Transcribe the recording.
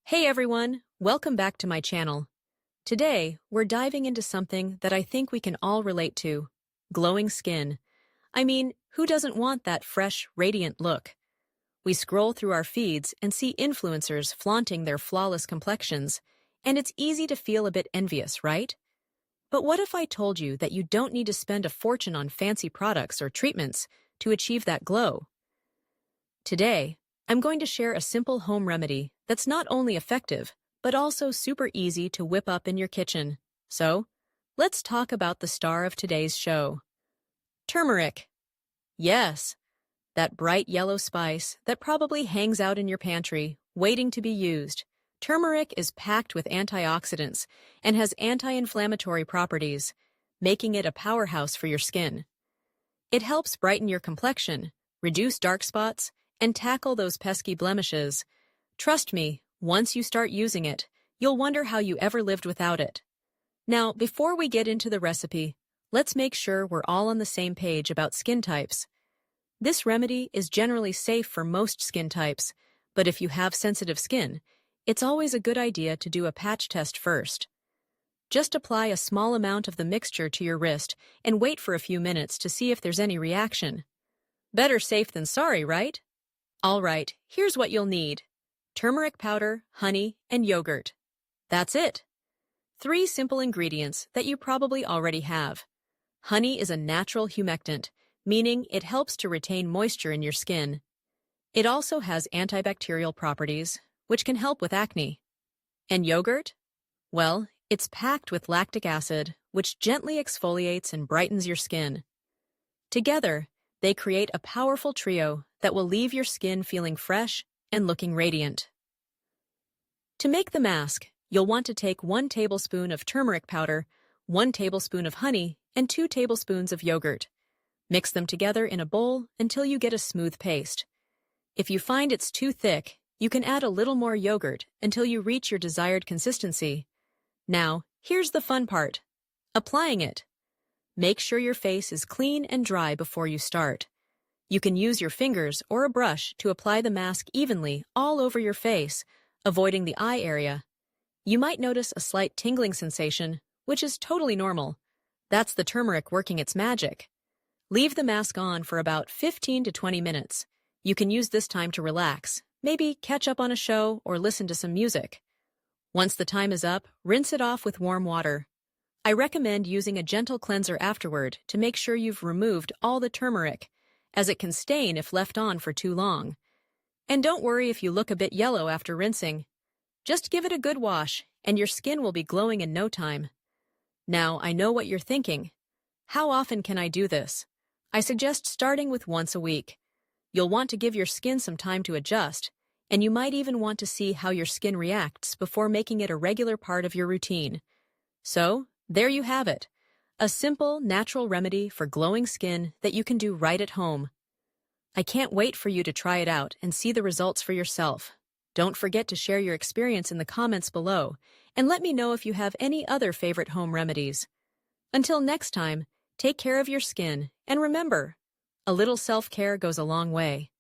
Hey everyone, welcome back to my channel. Today, we're diving into something that I think we can all relate to: glowing skin. I mean, who doesn't want that fresh, radiant look? We scroll through our feeds and see influencers flaunting their flawless complexions, and it's easy to feel a bit envious, right? But what if I told you that you don't need to spend a fortune on fancy products or treatments to achieve that glow? Today, I'm going to share a simple home remedy that's not only effective, but also super easy to whip up in your kitchen. So, let's talk about the star of today's show: turmeric. Yes, that bright yellow spice that probably hangs out in your pantry, waiting to be used. Turmeric is packed with antioxidants and has anti-inflammatory properties, making it a powerhouse for your skin. It helps brighten your complexion, reduce dark spots, and tackle those pesky blemishes. Trust me, once you start using it, you'll wonder how you ever lived without it. Now, before we get into the recipe, let's make sure we're all on the same page about skin types. This remedy is generally safe for most skin types, but if you have sensitive skin, it's always a good idea to do a patch test first. Just apply a small amount of the mixture to your wrist and wait for a few minutes to see if there's any reaction. Better safe than sorry, right? All right, here's what you'll need: turmeric powder, honey, and yogurt. That's it. 3 simple ingredients that you probably already have. Honey is a natural humectant, meaning it helps to retain moisture in your skin. It also has antibacterial properties, which can help with acne. And yogurt? Well, it's packed with lactic acid, which gently exfoliates and brightens your skin. Together, they create a powerful trio that will leave your skin feeling fresh and looking radiant. To make the mask, you'll want to take 1 tablespoon of turmeric powder, 1 tablespoon of honey, and 2 tablespoons of yogurt. Mix them together in a bowl until you get a smooth paste. If you find it's too thick, you can add a little more yogurt until you reach your desired consistency. Now, here's the fun part: applying it. Make sure your face is clean and dry before you start. You can use your fingers or a brush to apply the mask evenly all over your face, avoiding the eye area. You might notice a slight tingling sensation, which is totally normal. That's the turmeric working its magic. Leave the mask on for about 15 to 20 minutes. You can use this time to relax, maybe catch up on a show or listen to some music. Once the time is up, rinse it off with warm water. I recommend using a gentle cleanser afterward to make sure you've removed all the turmeric, as it can stain if left on for too long. And don't worry if you look a bit yellow after rinsing. Just give it a good wash, and your skin will be glowing in no time. Now, I know what you're thinking. How often can I do this? I suggest starting with once a week. You'll want to give your skin some time to adjust, and you might even want to see how your skin reacts before making it a regular part of your routine. So, there you have it. A simple, natural remedy for glowing skin that you can do right at home. I can't wait for you to try it out and see the results for yourself. Don't forget to share your experience in the comments below, and let me know if you have any other favorite home remedies. Until next time, take care of your skin, and remember, a little self-care goes a long way.